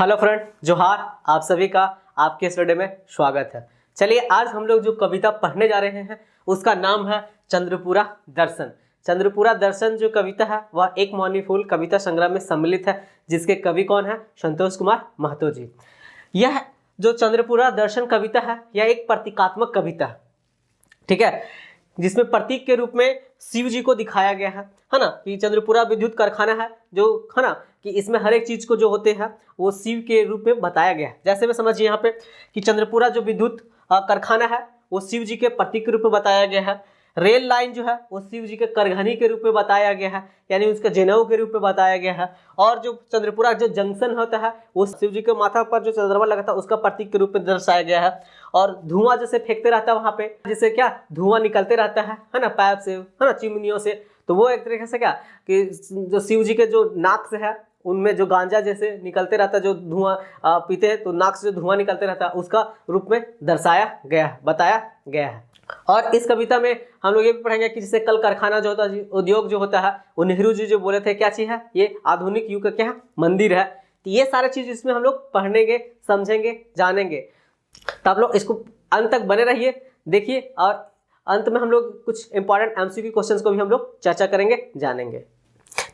Hello friend, जोहार। आप सभी का आपके स्टडी में स्वागत है। चलिए आज हम लोग जो कविता पढ़ने जा रहे हैं उसका नाम है चंद्रपुरा दर्शन। चंद्रपुरा दर्शन जो कविता है वह एक मौनी फूल कविता संग्रह में सम्मिलित है, जिसके कवि कौन है? संतोष कुमार महतो जी। यह जो चंद्रपुरा दर्शन कविता है यह एक प्रतीकात्मक कविता है, ठीक है, जिसमें प्रतीक के रूप में शिव जी को दिखाया गया है ना। कि चंद्रपुरा विद्युत कारखाना है जो है ना, कि इसमें हर एक चीज को जो होते हैं वो शिव के रूप में बताया गया है। जैसे में समझिए यहाँ पे कि चंद्रपुरा जो विद्युत कारखाना है वो शिव जी के प्रतीक के रूप में बताया गया है। रेल लाइन जो है वो शिव जी के करघनी के रूप में बताया गया है, यानी उसके जनेऊ के रूप में बताया गया है। और जो चंद्रपुरा जो जंक्शन होता है वो शिव जी के माथा पर जो चंद्रमा लगा था उसका प्रतीक के रूप में दर्शाया गया है। और धुआं जैसे फेंकते रहता है वहां पे, जैसे क्या धुआं निकलते रहता है ना, पाइप से, है ना, चिमनियों से। तो वो एक तरीके से क्या कि जो शिव जी के जो नाक से है उनमें जो गांजा जैसे निकलते रहता है, जो धुआं पीते हैं तो नाक से जो धुआं निकलते रहता है उसका रूप में दर्शाया गया है, बताया गया है। और इस कविता में हम लोग ये भी पढ़ेंगे कि जैसे कल कारखाना जो होता है, उद्योग जो होता है, वो नेहरू जी जो बोले थे क्या चीज है, ये आधुनिक युग का क्या है, मंदिर है। तो ये सारे चीज इसमें हम लोग पढ़ेंगे, समझेंगे, जानेंगे। तो आप लोग इसको अंत तक बने रहिए, देखिए। और अंत में हम लोग कुछ इंपॉर्टेंट एमसीक्यू क्वेश्चंस को भी हम लोग चर्चा करेंगे, जानेंगे।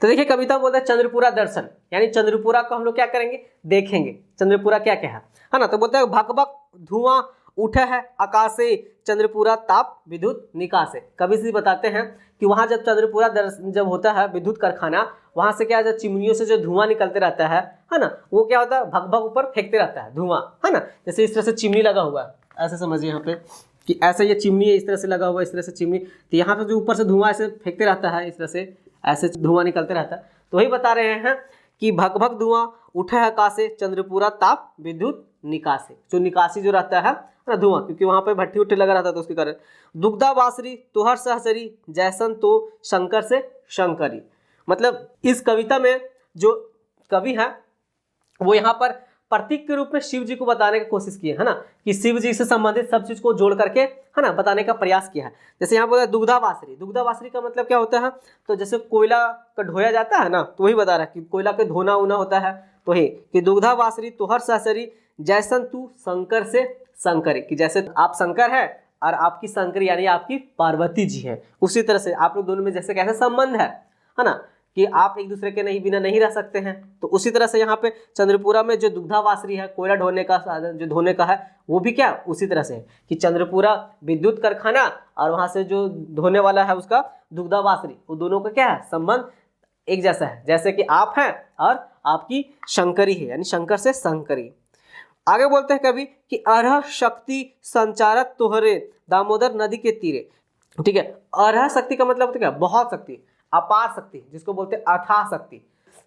तो देखिए कविता बोलता है चंद्रपुरा दर्शन, यानी चंद्रपुरा को हम लोग क्या करेंगे, देखेंगे। चंद्रपुरा क्या क्या है ना। तो बोलता है भक भक धुआं उठे है आकाशे, चंद्रपुरा ताप विद्युत निकासे। कवि जी बताते हैं कि वहां जब चंद्रपुरा जब होता है विद्युत कारखाना, वहां से क्या है, चिमनियों से जो धुआं निकलते रहता है ना, वो क्या होता है, भक भक ऊपर फेंकते रहता है धुआं, है ना। जैसे इस तरह से चिमनी लगा हुआ है, ऐसे समझिए यहाँ पे कि ऐसे ये चिमनी है, इस तरह से लगा हुआ है, इस तरह से चिमनी। तो यहाँ पे जो ऊपर से धुआं ऐसे फेंकते रहता है, इस तरह से ऐसे धुआं निकलते रहता है। तो वही बता रहे हैं कि भक भक धुआं उठे आकाशे, चंद्रपुरा ताप विद्युत निकासे। जो निकासी जो रहता है ना धुआं, क्योंकि वहां पे भट्टी उट्टी लगा रहता है तो उसके कारण। दुग्धा बासरी तुहर सहचरी, जैसन तो शंकर से शंकरी। मतलब इस कविता में जो कवि है वो यहाँ पर प्रतीक के रूप में शिव जी को बताने की कोशिश की है ना, कि शिव जी से संबंधित सब चीज को जोड़ करके है ना बताने का प्रयास किया है। जैसे यहाँ बोला दुग्धा बासरी, दुग्धा बासरी का मतलब क्या होता है, तो जैसे कोयला का ढोया जाता है ना, तो वही बता रहा है कि कोयला के धोना उना होता है। तो ही कि दुग्धा बासरी तुहर सहचरी, जैसन तू शंकर से शंकरी, कि जैसे आप शंकर है और आपकी शंकरी यानी आपकी पार्वती जी है, उसी तरह से आप लोग दोनों में जैसे कैसे संबंध है ना, कि आप एक दूसरे के नहीं बिना नहीं रह सकते हैं। तो उसी तरह से यहाँ पे चंद्रपुरा में जो दुग्धा वासरी है, कोयला ढोने का साधन जो धोने का है, वो भी क्या उसी तरह से है कि चंद्रपुरा विद्युत कारखाना और वहां से जो धोने वाला है उसका दुग्धा वासरी, वो दोनों का क्या है, संबंध एक जैसा है, जैसे कि आप हैं और आपकी शंकरी है, यानी शंकर से शंकरी। आगे बोलते हैं कभी कि अरह शक्ति संचारक तोहरे, दामोदर नदी के तीरे। ठीक है, अरह शक्ति का मतलब होता है क्या, बहुत शक्ति, अपार शक्ति, जिसको बोलते हैं अथाह शक्ति,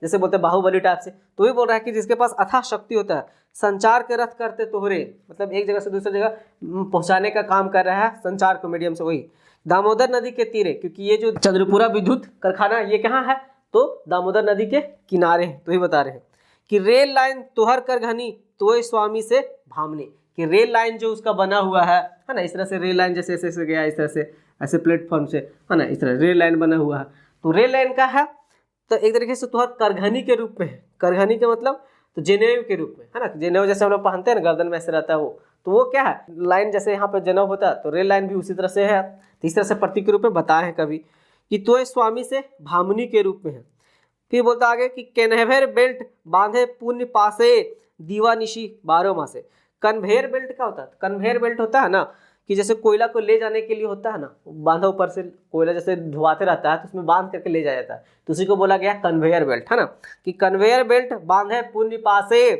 जैसे बोलते हैं बाहुबली टाइप से। तो ये बोल रहा है कि जिसके पास अथाह शक्ति होता है, संचार के रथ करते तोहरे, मतलब एक जगह से दूसरी जगह पहुंचाने का काम कर रहा है संचार को मीडियम से। वही दामोदर नदी के तीरे, क्योंकि ये जो चंद्रपुरा विद्युत कारखाना ये कहाँ है, तो दामोदर नदी के किनारे है। तो ही बता रहे हैं कि रेल लाइन तोहर कर घनी, तो स्वामी से भामनी, कि रेल लाइन जो उसका बना हुआ है ना, इस तरह से रेल लाइन जैसे ऐसे गया, इस तरह से ऐसे प्लेटफॉर्म से, है ना, इस तरह रेल लाइन बना हुआ है। तो रेल लाइन का है तो एक तरीके से तुहर करघनी के रूप में है। करघनी का मतलब तो जनेऊ के रूप में, है ना, जनेऊ जैसे हम लोग पहनते हैं ना, गर्दन में ऐसे रहता है वो, तो वो क्या है, लाइन जैसे यहाँ पे जनेऊ होता है, तो रेल लाइन भी उसी तरह से है। तो इस तरह से प्रतीक के रूप में बताए हैं कभी कि तो स्वामी से भामनी के रूप में है। फिर बोलता आगे कि कन्वेयर बेल्ट बांधे पुण्य पासे, दीवानिशी 12 मासे। कन्वेयर बेल्ट क्या होता है, कन्वेयर बेल्ट होता है ना कि जैसे कोयला को ले जाने के लिए होता है ना, बांधा ऊपर से कोयला जैसे धुआते रहता है तो उसमें बांध करके ले जाया जाता है, तो उसी को बोला गया कन्वेयर बेल्ट, है ना। कि कन्वेयर बेल्ट बांधे पुण्य पासे,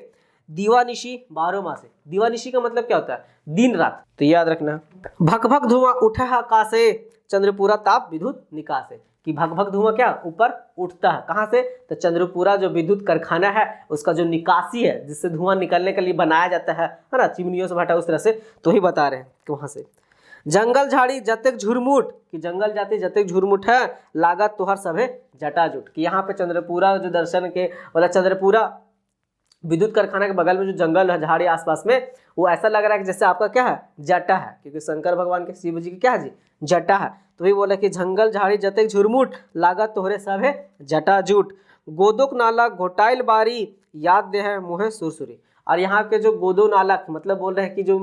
दीवानिशी 12 मासे। दीवानिशी का मतलब क्या होता है, दिन रात, तो याद रखना। भक भक धुआं उठा आकाशे, चंद्रपुरा ताप विद्युत निकासे, कि भक भक धुआं क्या ऊपर उठता है, कहाँ से, तो चंद्रपुरा जो विद्युत कारखाना है उसका जो निकासी है, जिससे धुआं निकलने के लिए बनाया जाता है ना, चिमनियों से भटा उस तरह से। तो ही बता रहे हैं कि वहां से जंगल झाड़ी जतेक झुरमुट, कि जंगल जाति जतेक झुरमुट है, लागत तोहर सभे जटाजुट, कि यहाँ पे चंद्रपुरा जो दर्शन के मतलब चंद्रपुरा विद्युत कारखाना के बगल में जो जंगल है, झाड़ी आसपास में, वो ऐसा लग रहा है कि जैसे आपका क्या है, जटा है, क्योंकि शंकर भगवान के, शिव जी की क्या है जी, जटा है। तो वही बोला कि जंगल झाड़ी जतेक झुरमुट, लागत तोहरे सब है जटा जूट। गोदोक नाला घोटाइल बारी याद दे है मुहे सुरसुरी। और यहाँ के जो गोदो नाला मतलब बोल रहे हैं कि जो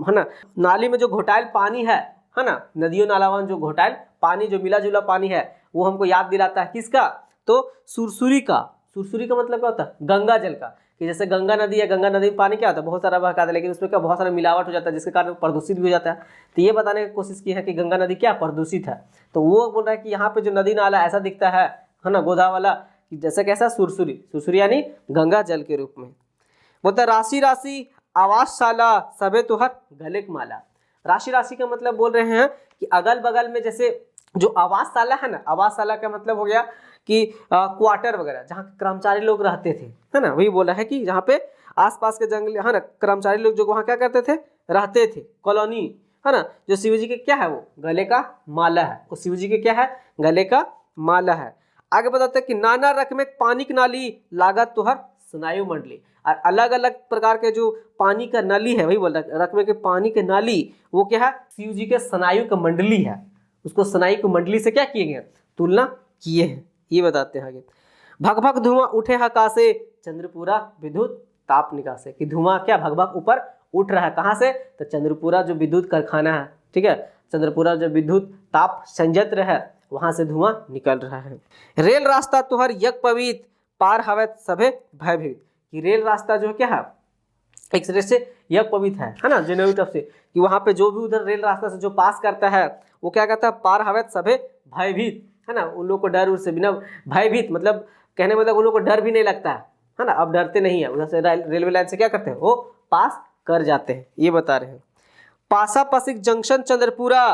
है ना नाली में जो घोटाइल पानी है ना, नदियों नालावन जो घोटाइल पानी जो मिला जुला पानी है वो हमको याद दिलाता है किसका, तो सुरसुरी का। सुरसुरी का मतलब क्या होता है, गंगा जल का। कि जैसे गंगा नदी है, गंगा नदी में पानी क्या होता है, बहुत सारा बहकाता है, लेकिन उसमें क्या बहुत सारा मिलावट हो जाता है जिसके कारण प्रदूषित भी हो जाता है। तो ये बताने की कोशिश की है कि गंगा नदी क्या प्रदूषित है। तो वो बोल रहा है कि यहाँ पे जो नदी नाला ऐसा दिखता है ना गोदा वाला, कि जैसे कैसा सुरसुरी, सुरसुरी यानी गंगा जल के रूप में। बोलता राशि राशि आवासशाला सबे तुहर गले के माला। राशि राशि का मतलब बोल रहे हैं कि अगल बगल में जैसे जो आवासशाला है ना, आवासशाला का मतलब हो गया कि क्वार्टर वगैरह जहाँ कर्मचारी लोग रहते थे, है ना, वही बोला है कि जहाँ पे आसपास के जंगल है ना कर्मचारी लोग जो वहाँ क्या करते थे, रहते थे, कॉलोनी, है ना। जो शिव जी के क्या है वो गले का माला है, वो शिव जी के क्या है गले का माला है। आगे बताते हैं कि नाना रकम पानी की नाली लागत तुहर स्नायु मंडली। और अलग अलग प्रकार के जो पानी का नली है, वही बोल रहा है रकम के पानी के नाली, वो क्या है शिव जी के स्नायु का मंडली है। उसको स्नायु की मंडली से क्या किए गए, तुलना किए हैं, ये बताते हैं आगे। भग भग धुआं उठे आकाशे चंद्रपुरा विद्युत ताप निकासे। कि धुआं क्या भग भग ऊपर उठ रहा है, कहाँ से, तो चंद्रपुरा जो विद्युत कारखाना है, ठीक है, चंद्रपुरा जो विद्युत ताप संयंत्र है वहां से धुआं निकल रहा है। रेल रास्ता तुहर यक पवित पार हवे सभे भयभीत। कि रेल रास्ता जो क्या है एक तरह से यक पवित है ना, जेनेवी तरफ से, कि वहां पे जो भी उधर रेल रास्ता से जो पास करता है वो क्या कहता है पार हवे सभे भयभीत, है ना। उन लोग को डर से बिना भयभीत मतलब कहने मतलब उन लोग को डर भी नहीं लगता है ना, अब डरते नहीं है, उधर से रेलवे लाइन से क्या करते हैं वो पास कर जाते हैं, ये बता रहे हैं। पासा पसिक जंक्शन चंद्रपुरा,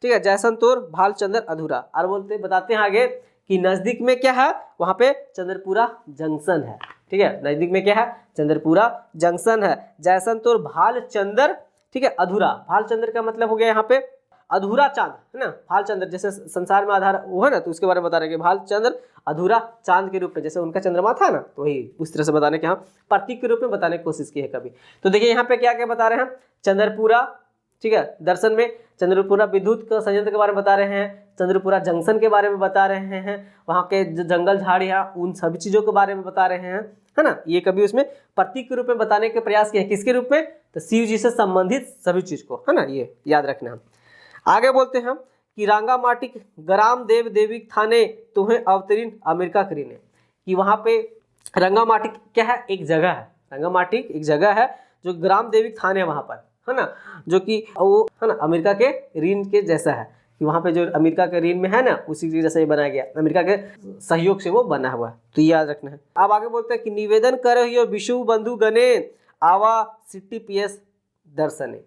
ठीक है, जैसनतोर भालचंद्र अधूरा। और बोलते बताते हैं आगे कि नजदीक में क्या है वहां पे चंद्रपुरा जंक्शन है, ठीक है, नजदीक में क्या है चंद्रपुरा जंक्शन है, जैसनतोर भालचंद्र, ठीक है, अधूरा। भालचंद्र का मतलब हो गया यहाँ पे अधूरा चांद, है ना। भालचंद्र जैसे संसार में आधार वो है ना, तो उसके बारे में बता रहे हैं कि भालचंद्र अधूरा चांद के रूप में, जैसे उनका चंद्रमा था ना, तो वही उस तरह से बताने के यहाँ प्रतीक के रूप में बताने की कोशिश की है कभी। तो देखिए यहाँ पे क्या क्या बता रहे हैं, चंद्रपुरा, ठीक है, दर्शन में चंद्रपुरा विद्युत का संयंत्र के बारे में बता रहे हैं, चंद्रपुरा जंक्शन के बारे में बता रहे हैं, वहाँ के जो जंगल झाड़ी है उन सभी चीज़ों के बारे में बता रहे हैं, है ना। ये कभी उसमें प्रतीक के रूप में बताने के प्रयास किए, किसके रूप में, तो शिव जी से संबंधित सभी चीज को, है ना, ये याद रखना। आगे बोलते हैं हम कि रांगामाटी ग्राम देव देवी थाने तुम्हें अवतरीन अमेरिका करीने। कि वहाँ पे रंगामाटी क्या है एक जगह है, रंगामाटी एक जगह है जो ग्राम देवी थाने है वहाँ पर, है ना, जो कि वो है ना अमेरिका के रीन के जैसा है, कि वहाँ पे जो अमेरिका के रीन में है ना उसी के जैसा ही बनाया गया, अमेरिका के सहयोग से वो बना हुआ है, तो ये याद रखना है। अब आगे बोलते हैं कि निवेदन करो विशु बंधु गणे आवा सिटी पीएस दर्शने।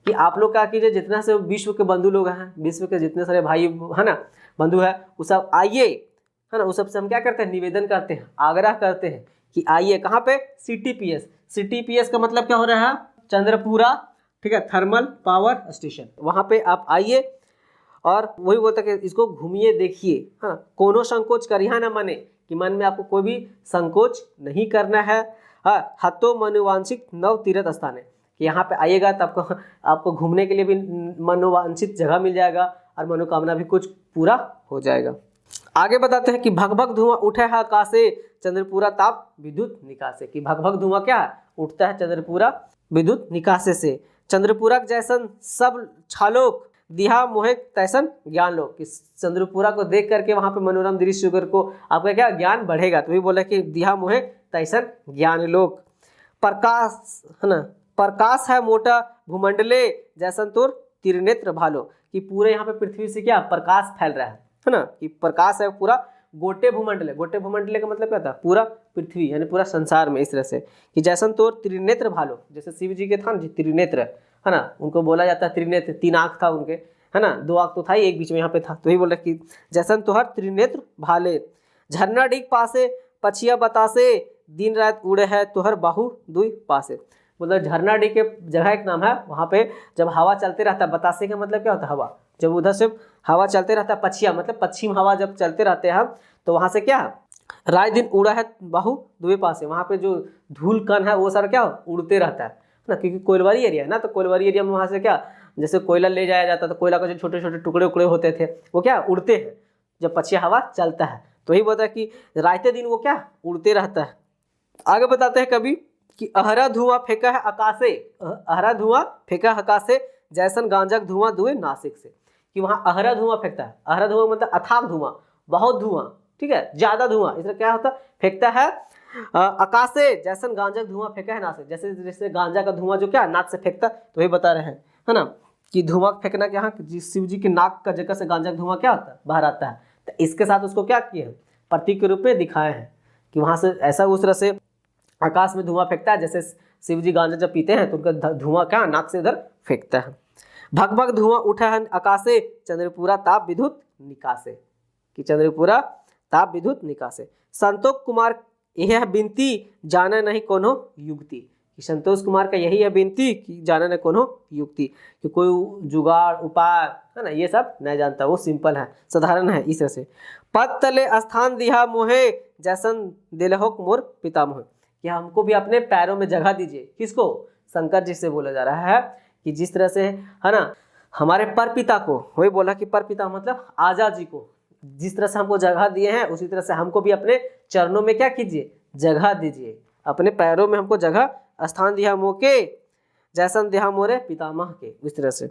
कि आप लोग क्या कीजिए, जितना से विश्व के बंधु लोग हैं, विश्व के जितने सारे भाई है ना बंधु है, वो सब आइए, है ना, उस सबसे हम क्या करते हैं निवेदन करते हैं, आग्रह करते हैं कि आइए कहाँ पे, सीटीपीएस। सीटीपीएस का मतलब क्या हो रहा है, चंद्रपुरा, ठीक है, थर्मल पावर स्टेशन, वहाँ पे आप आइए और वही बोलता है कि इसको घूमिए देखिए, हाँ, कोनो संकोच करिया ना मने, कि मन में आपको कोई भी संकोच नहीं करना है। हाँ, हतो मनोवांछित नव तीर्थ स्थान है, कि यहाँ पे आइएगा तो आपको घूमने के लिए भी मनोवांछित जगह मिल जाएगा और मनोकामना भी कुछ पूरा हो जाएगा। आगे बताते हैं कि भगभग धुआं उठे है आकाशे चंद्रपुरा ताप विद्युत निकासे। कि भगभग धुआं क्या है, उठता है चंद्रपुरा विद्युत निकासे से। चंद्रपुरा जैसन सब छालोक दिहा मोहे तैसन ज्ञान लोक। कि चंद्रपुरा को देख करके वहां पे मनोरम दृश्य को आपका क्या ज्ञान बढ़ेगा, तो वही बोला कि दिहा मोहे तैसन ज्ञान लोक। प्रकाश है ना, प्रकाश है मोटा भूमंडले जैसन तोर त्रिनेत्र भालो। कि पूरे यहाँ पे पृथ्वी से क्या प्रकाश फैल रहा है ना, कि प्रकाश है पूरा गोटे भूमंडले। गोटे भूमंडले का मतलब क्या था, पूरा पृथ्वी यानी पूरा संसार में, इस तरह से कि जैसन तोर त्रिनेत्र भालो, जैसे शिव जी के था ना त्रिनेत्र, है ना, उनको बोला जाता है त्रिनेत्र, 3 आँख था उनके, है ना, 2 आँख तो था ही, एक बीच में यहाँ पे था, तो वही बोल रहे कि जैसन तोहर त्रिनेत्र भाले। झरना डीग पासे पछिया बतासे दिन रात उड़े है तोहर बाहु दुई पासे। मतलब झरना डी के जगह एक नाम है, वहाँ पे जब हवा चलते रहता है, बतासे का मतलब क्या होता है हवा, जब उधर से हवा चलते रहता है, पछिया मतलब पश्चिम हवा जब चलते रहते हैं तो वहाँ से क्या रात दिन उड़ा है बाहु दुए पासे। वहाँ पे जो धूल कण है वो सारा क्या उड़ते रहता है ना, क्योंकि कोयलवारी एरिया है ना, तो कोयलवारी एरिया में वहाँ से क्या जैसे कोयला ले जाया जाता है, तो कोयला का जो छोटे छोटे टुकड़े उकड़े होते थे वो क्या उड़ते हैं जब पछिया हवा चलता है, तो वही बता कि राते दिन वो क्या उड़ते रहता है। आगे बताते हैं कभी कि अहरा धुआं फेंका है आकाशे, अहरा धुआं फेंका है आकाशे, जैसन गांजा धुआं दुए नासिक से, कि वहाँ अहरा धुआं फेंकता है। अहरा धुआं मतलब अथाक धुआं, बहुत धुआं, ठीक है, ज्यादा धुआं, इसलिए क्या होता है फेंकता है आकाश से, जैसन गांजा धुआं फेंका है नाक से, जैसे जैसे गांजा का धुआं जो क्या नाक से फेंकता, तो वही बता रहे हैं, है ना, कि धुआं फेंकना क्या है, शिव जी के नाक का जगह से गांजा का धुआं क्या होता है बाहर आता है। तो इसके साथ उसको क्या किया है, प्रतीक के रूप में दिखाए हैं कि वहां से ऐसा उस तरह से आकाश में धुआं फेंकता है, जैसे शिव जी गांजा जब पीते हैं तो उनका धुआं क्या नाक से उधर फेंकता है। भग भग धुआं उठा है आकाशे, चंद्रपुरा ताप विद्युत निकासे, कि चंद्रपुरा ताप विद्युत निकासे। संतोष कुमार यह विनती जाना नहीं कोनो युक्ति, कि संतोष कुमार का यही है विनती कि जाना नहीं कोनो युक्ति, कि कोई जुगाड़ उपाय है ना ये सब नहीं जानता, वो सिंपल है, साधारण है इस तरह से। पद तले स्थान दिया मोहे, जैसन दिलहोक मोर पितामह, कि हमको भी अपने पैरों में जगह दीजिए। किसको, शंकर जी से बोला जा रहा है कि जिस तरह से है ना हमारे परपिता को, वही बोला कि परपिता मतलब आजाद जी को जिस तरह से हमको जगह दिए हैं, उसी तरह से हमको भी अपने चरणों में क्या कीजिए, जगह दीजिए, अपने पैरों में हमको जगह स्थान दिया मोके, जैसन दिया मोरे पितामह के, इस तरह से।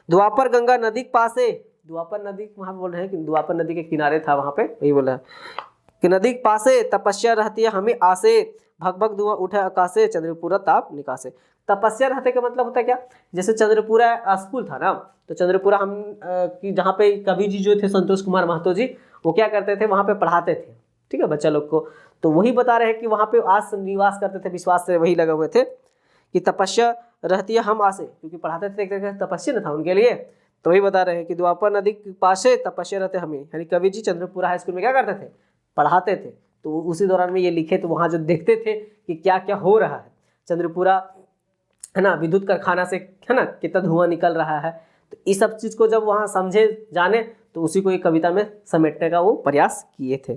द्वापर गंगा नदी के पासे, द्वापर नदी वहाँ बोल रहे हैं कि द्वापर नदी के किनारे था वहाँ पे, वही बोला कि नदी के पासे तपस्या रहती है हमें आसे, भग भग धुआं उठे आकाशे, चंद्रपुरा ताप निकासे। तपस्या रहते का मतलब होता है क्या, जैसे चंद्रपुरा स्कूल था ना, तो चंद्रपुरा हम कि जहाँ पे कवि जी जो थे संतोष कुमार महतो जी, वो क्या करते थे वहाँ पे पढ़ाते थे, ठीक है, बच्चा लोग को। तो वही बता रहे हैं कि वहाँ पे आज निवास करते थे, विश्वास से वही लगे हुए थे कि तपस्या रहती है हम आसे, क्योंकि पढ़ाते थे एक तरह तपस्या न था उनके लिए। तो वही बता रहे हैं कि द्वापर नदी के पास तपस्या रहते हमें, यानी कवि जी चंद्रपुरा हाई स्कूल में क्या करते थे, पढ़ाते थे। तो उसी दौरान में ये लिखे, तो वहाँ जो देखते थे कि क्या क्या हो रहा है, चंद्रपुरा है ना विद्युत कारखाना से है ना कितना धुआं निकल रहा है, तो इस सब चीज़ को जब वहाँ समझे जाने, तो उसी को एक कविता में समेटने का वो प्रयास किए थे।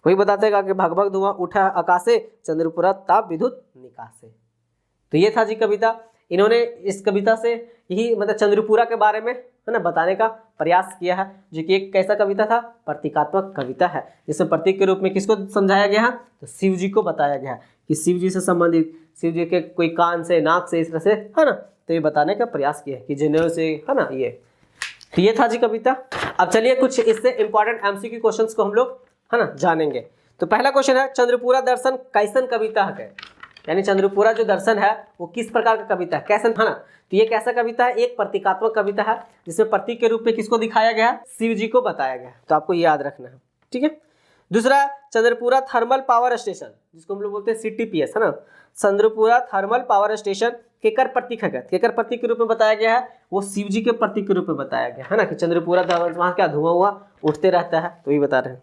वही बताते हैं कि भग भग धुआं उठा आकाशे, चंद्रपुरा ताप विद्युत निकासे। तो ये था जी कविता। इन्होंने इस कविता से यही मतलब चंद्रपुरा के बारे में है ना बताने का प्रयास किया है, जो कि एक कैसा कविता था, प्रतीकात्मक कविता है, जिसमें प्रतीक के रूप में किसको समझाया गया है, तो शिव जी को बताया गया है कि शिव जी से संबंधित, शिव जी के कोई कान से नाक से इस तरह से है ना, तो ये बताने का प्रयास किया है कि जनेऊ से है ना ये। तो ये था जी कविता। अब चलिए कुछ इससे इंपॉर्टेंट एमसीक्यू क्वेश्चंस को हम लोग है ना जानेंगे। तो पहला क्वेश्चन है, चंद्रपुरा दर्शन कैसन कविता है, यानी चंद्रपुरा जो दर्शन है वो किस प्रकार का कविता है, कैसन है ना। तो ये कैसा कविता है, एक प्रतीकात्मक कविता है, जिसमें प्रतीक के रूप में किसको दिखाया गया है, शिव जी को बताया गया है। तो आपको ये याद रखना है, ठीक है। दूसरा, चंद्रपुरा थर्मल पावर स्टेशन, जिसको हम लोग बोलते हैं CTPS है ना, चंद्रपुरा थर्मल पावर स्टेशन केकर प्रतीक है, केकर प्रतीक के रूप में बताया गया है, वो शिव जी के प्रतीक के रूप में बताया गया है ना, कि चंद्रपुरा वहाँ क्या धुआं हुआ उठते रहता है, तो ये बता रहे हैं।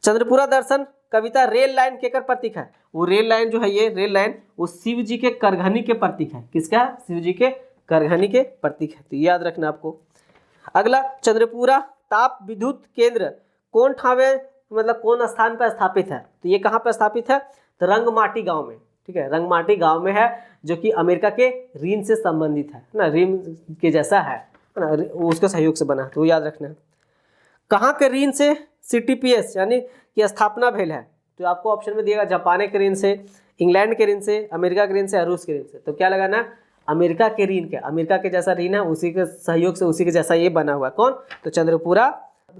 चंद्रपुरा दर्शन कविता रेल लाइन केकर प्रतीक है, वो रेल लाइन जो है, ये रेल लाइन वो शिव जी के करघनी के प्रतीक है। किसका है, शिव जी के करघनी के प्रतीक है, तो याद रखना आपको। अगला, चंद्रपुरा ताप विद्युत केंद्र कौन ठावे मतलब कौन स्थान पर स्थापित है, तो ये कहाँ पर स्थापित है, तो रंगमाटी गांव में, ठीक है, रंगमाटी गांव में है, जो कि अमेरिका के रीन से संबंधित है ना, रीन के जैसा है ना, उसके सहयोग से बना, तो याद रखना है। कहाँ के रीन से CTPS यानी कि स्थापना भेल है, तो आपको ऑप्शन में दिएगा जापान के रीन से, इंग्लैंड के रीन से, अमेरिका के रीन से, रूस के रीन से। तो क्या लगाना है, अमेरिका के रीन के, अमेरिका के जैसा रीन है, उसी के सहयोग से उसी के जैसा ये बना हुआ कौन, तो चंद्रपुरा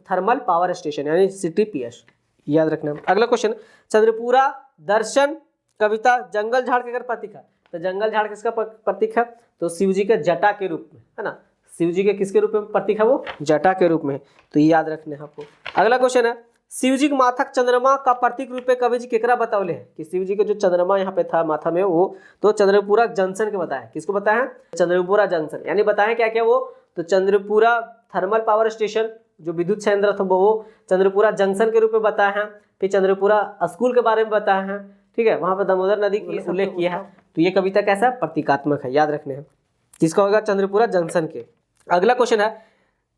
थर्मल पावर स्टेशन यानी CTPS, याद रखना। अगला क्वेश्चन, चंद्रपुरा दर्शन कविता जंगल झाड़ के प्रतीक है, तो जंगल झाड़ किसका प्रतीक है, तो शिव जी के जटा के रूप में है ना, शिव जी के किसके रूप में प्रतीक है, वो जटा के रूप में, तो ये याद रखने हैं आपको। अगला क्वेश्चन है, शिव जी के माथक चंद्रमा का प्रतीक रूप में कवि जी केकरा बतावले हैं, कि शिव जी के जो चंद्रमा यहाँ पे था माथा में, वो तो चंद्रपुरा जंक्शन के बताया, किसको बताया है, चंद्रपुरा जंक्शन, यानी बताया क्या क्या वो, तो चंद्रपुरा थर्मल पावर स्टेशन जो विद्युत संयंत्र था वो चंद्रपुरा जंक्शन के रूप में बताया है, फिर चंद्रपुरा स्कूल के बारे में बताया है, ठीक है, वहां पर दामोदर नदी की उल्लेख किया है। तो ये कविता कैसा है, प्रतीकात्मक है, याद रखने हैं, किसका होगा, चंद्रपुरा जंक्शन के। अगला क्वेश्चन है,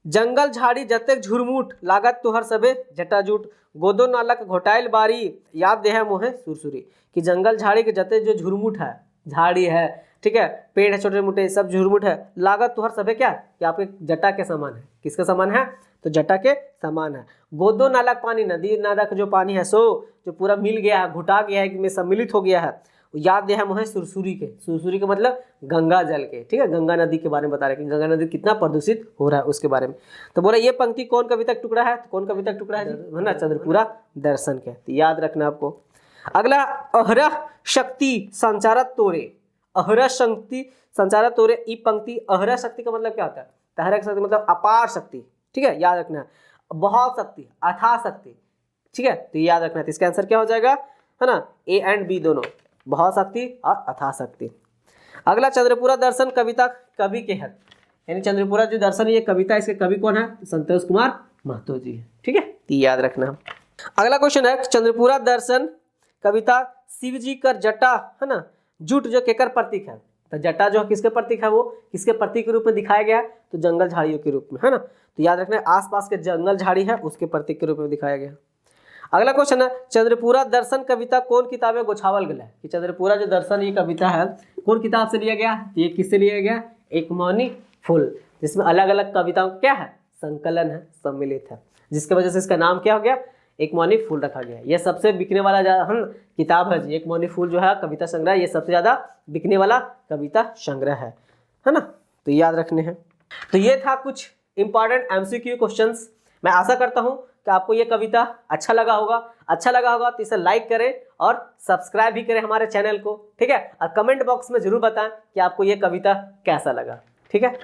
जंगल झाड़ी जतेक झुरमुट लागत तोहर सबे जटाजूट, गोदो नालक घोटाइल बारी याद दे है मोहे सुरसुरी, कि जंगल झाड़ी के जते जो झुरमुट है, झाड़ी है ठीक है, पेड़ है छोटे मोटे सब झुरमुट है, लागत तुहर सभे क्या कि आपके जटा के समान है। किसके समान है? तो जटा के समान है। गोदो नाला पानी, नदी नाला का जो पानी है सो जो पूरा मिल गया है, घुटा गया है, में सम्मिलित हो गया है, याद दिया है मोहे सुरसुरी के। सुरसुरी के मतलब गंगा जल के, ठीक है, गंगा नदी के बारे में बता रहे हैं कि गंगा नदी कितना प्रदूषित हो रहा है उसके बारे में। तो बोला ये पंक्ति कौन कविता का टुकड़ा है? तो कौन कविता का टुकड़ा है ना? चंद्रपुरा दर्शन के। तो याद रखना आपको। अगला, अहरह शक्ति संचारत तोरे। अहरह शक्ति संचारत तोरे, ई पंक्ति अहरह शक्ति का मतलब क्या होता है? अहरह शक्ति मतलब अपार शक्ति, ठीक है, याद रखना है। बहुत शक्ति, अथाह शक्ति, ठीक है, तो याद रखना है। इसका आंसर क्या हो जाएगा, है ना, ए एंड बी दोनों, बहुत शक्ति और अथाह शक्ति। अगला, चंद्रपुरा दर्शन कविता कवि के है, यानी चंद्रपुरा जो दर्शन ये कविता, इसके कवि कौन है? संतोष कुमार महतो जी है, ठीक है, तो याद रखना। अगला क्वेश्चन है, चंद्रपुरा दर्शन कविता शिव जी कर जटा, है ना, जुट जो केकर प्रतीक है? तो जटा जो किसके प्रतीक है? वो किसके प्रतीक के रूप में दिखाया गया है? तो जंगल झाड़ियों के रूप में, है ना, तो याद रखना आसपास के जंगल झाड़ी है उसके प्रतीक के रूप में दिखाया गया। अगला क्वेश्चन है, चंद्रपुरा दर्शन कविता कौन किताब में गोछावल गया है? कि चंद्रपुरा जो दर्शन ये कविता है कौन किताब से लिया गया? ये किससे लिया गया? एक मौनी फूल, जिसमें अलग अलग कविताओं क्या है? संकलन है, सम्मिलित है, जिसकी वजह से इसका नाम क्या हो गया? एक मौनी फूल रखा गया। यह सबसे बिकने वाला किताब है जी, एक मौनी फूल जो है कविता संग्रह, ये सबसे ज़्यादा बिकने वाला कविता संग्रह है ना, तो याद रखने हैं। तो ये था कुछ इंपॉर्टेंट एमसीक्यू क्वेश्चंस। मैं आशा करता हूँ कि आपको ये कविता अच्छा लगा होगा। तो इसे लाइक करें और सब्सक्राइब भी करें हमारे चैनल को, ठीक है, और कमेंट बॉक्स में जरूर बताएं कि आपको ये कविता कैसा लगा, ठीक है।